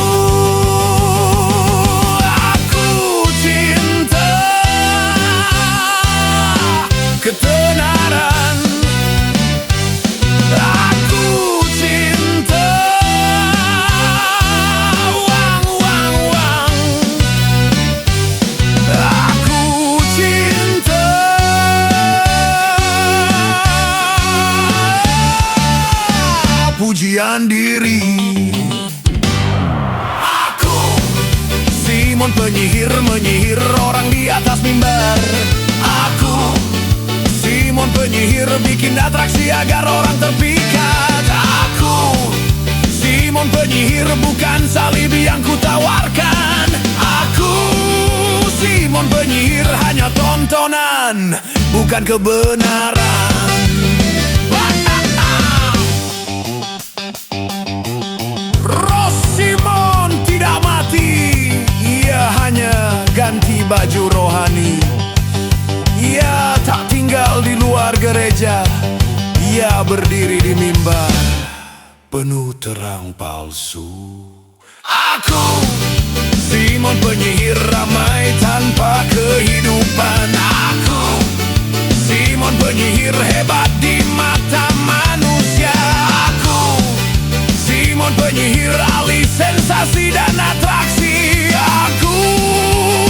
Aku cinta ketenaran, aku cinta uang, uang, uang. Aku cinta pujian diri. Aku Simon penyihir, menyihir orang di atas mimbar. Aku Simon penyihir, bikin atraksi agar orang terpikat. Aku Simon penyihir, bukan salib yang ku tawarkan. Aku Simon penyihir, hanya tontonan, bukan kebenaran. Roh Simon tidak mati, ia hanya ganti baju rohani. Ia tak tinggal di luar gereja, ia berdiri di mimbar penuh terang palsu. Aku Simon penyihir, ramai tanpa kehidupan. Aku Simon penyihir, hebat di mata manusia. Aku Simon penyihir, alih sensasi dan atraksi. Aku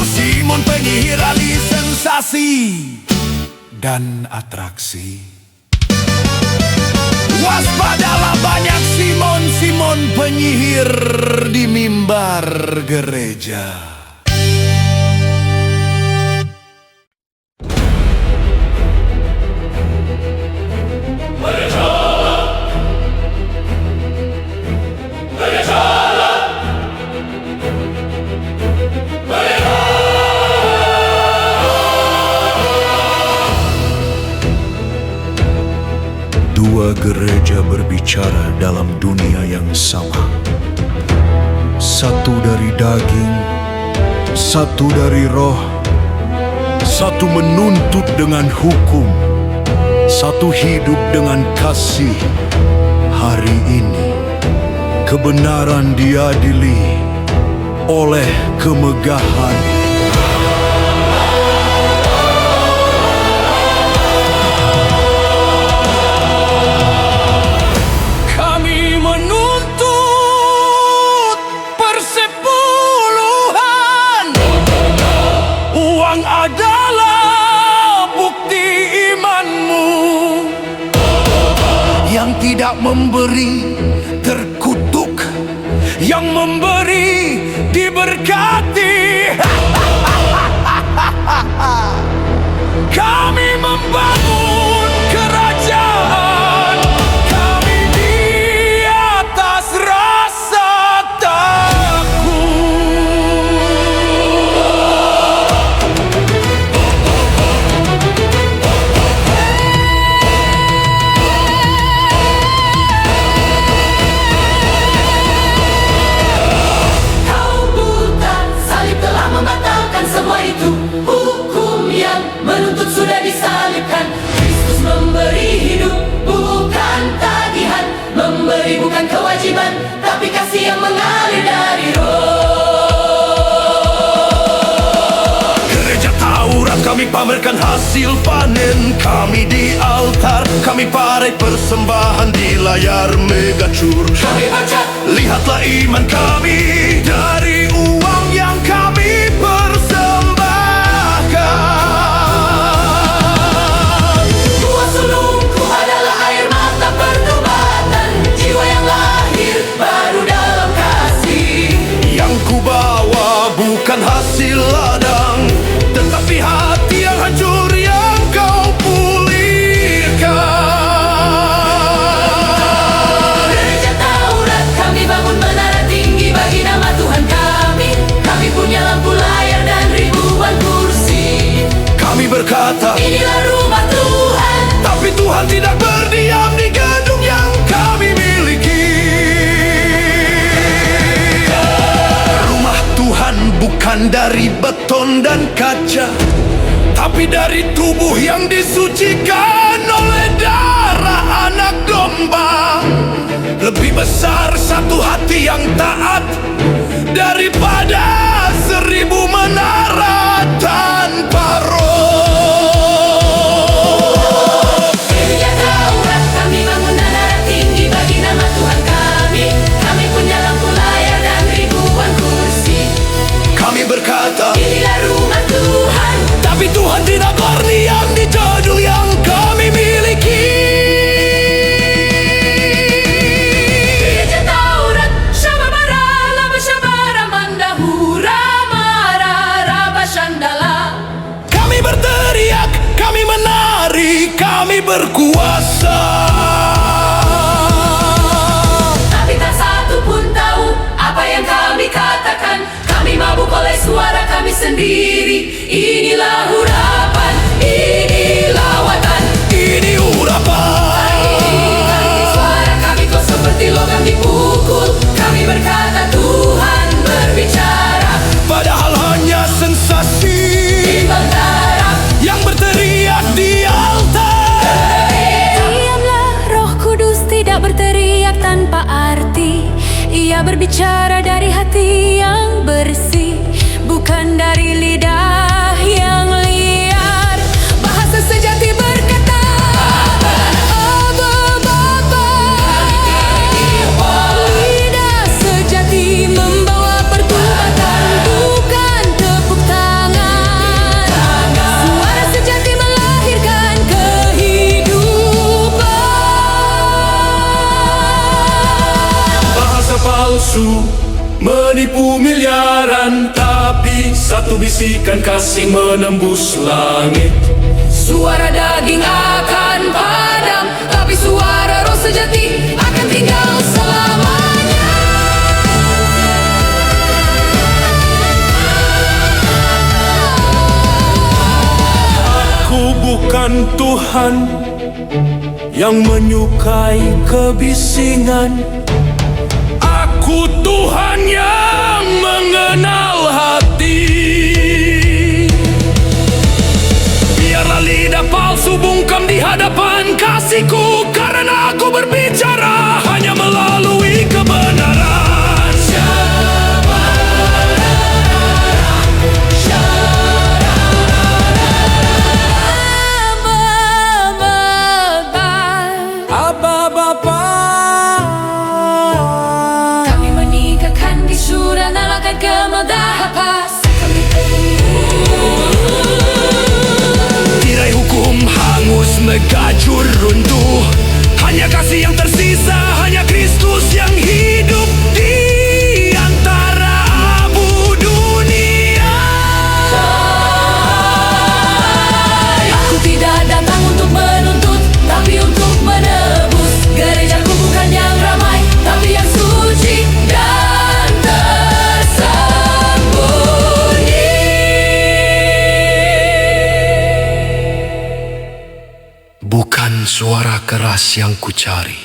Simon penyihir, alih sensasi dan atraksi. Waspadalah, banyak Simon penyihir di mimbar gereja. Dua gereja berbicara dalam dunia yang sama. satu dari daging, satu dari roh, satu menuntut dengan hukum, satu hidup dengan kasih. Hari ini kebenaran diadili oleh kemegahan. Kami menuntut persepuluhan. Uang adalah bukti imanmu. Yang tidak memberi terkutuk, yang memberi diberkati. Kami membangun kerajaan, kami di atas rasa takut. Kau buta, salib telah membatalkan semua itu. Hukum yang menuntut sudah disalibkan. Kristus memberi hidup, bukan tagihan. Memberi bukan kewajiban, tapi kasih yang mengalir dari roh. Gereja Taurat kami pamerkan hasil panen kami di altar. Kami parai persembahan di layar megacur. Kami baca, Lihatlah iman kami dari uang yang kami persembahkan. buah sulungku adalah air mata pertobatan. Jiwa yang lahir baru dalam kasih. Yang ku bawa bukan hasil ladang, tetapi hati yang hancur yang kau pulihkan. Gereja Taurat kami bangun menara tinggi bagi nama Tuhan kami. Kami punya lampu layar dan ribuan kursi. Kami berkata, Inilah rumah Tuhan. tapi Tuhan tidak berdiam di gedung yang kami miliki. Rumah Tuhan bukan dari beton dan kaca, tapi dari tubuh yang disucikan oleh darah anak domba. Lebih besar satu hati yang taat daripada 1000 menara tanpa roh. Gereja Taurat kami bangun menara tinggi bagi nama Tuhan kami. Kami punya lampu layar dan ribuan kursi. Kami berkata, Inilah rumah Tuhan. tapi Tuhan tidak berdiam di jadul yang kami miliki. Gereja Taurat Syababara Laba Syabara Mandahura Mara Raba Shandala. Kami berteriak, kami menari, kami berkuasa. Tapi tak satu pun tahu apa yang kami katakan. Kami mabuk oleh suara kami sendiri. Inilah urapan, ini lawatan. Ini urapan. Ini suara kami kok seperti logam dipukul. Kami berkata Tuhan berbicara. Padahal hanya sensasi Timbang taraf. yang berteriak di altar. Diamlah, Roh Kudus tidak berteriak tanpa arti. Ia berbicara dari hati yang bersih, bukan dari lidah yang liar. Bahasa sejati berkata, Aba Bapa. Lidah sejati membawa pertobatan, bukan tepuk tangan. Suara sejati melahirkan kehidupan. Bahasa palsu menipu miliaran, tapi satu bisikan kasih menembus langit. Suara daging akan padam, tapi suara roh sejati akan tinggal selamanya. Aku bukan Tuhan yang menyukai kebisingan. Aku Tuhan yang kasihku, karena aku berbicara hanya melalui kebenaran. Abba Bapa, Kami menikahkan di surga, nalakan kemudahan. Tirai hukum hangus megajur runtuh, hanya kasih yang tersisa, hanya Kristus yang hidup di antara abu dunia. Aku tidak datang untuk menuntut, tapi untuk menebus. Gerejaku bukan yang ramai, tapi yang suci dan tersembunyi. Bukan suara keras yang kucari,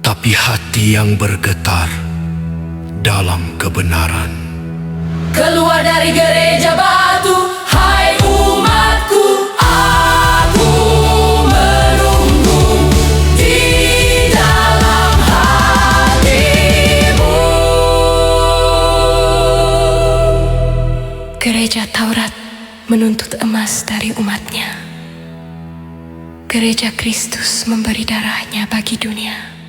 tapi hati yang bergetar dalam kebenaran. Keluar dari gereja batu, hai umatku, aku menunggu di dalam hatimu. Gereja Taurat menuntut emas dari umatnya. Gereja Kristus memberi darahnya bagi dunia.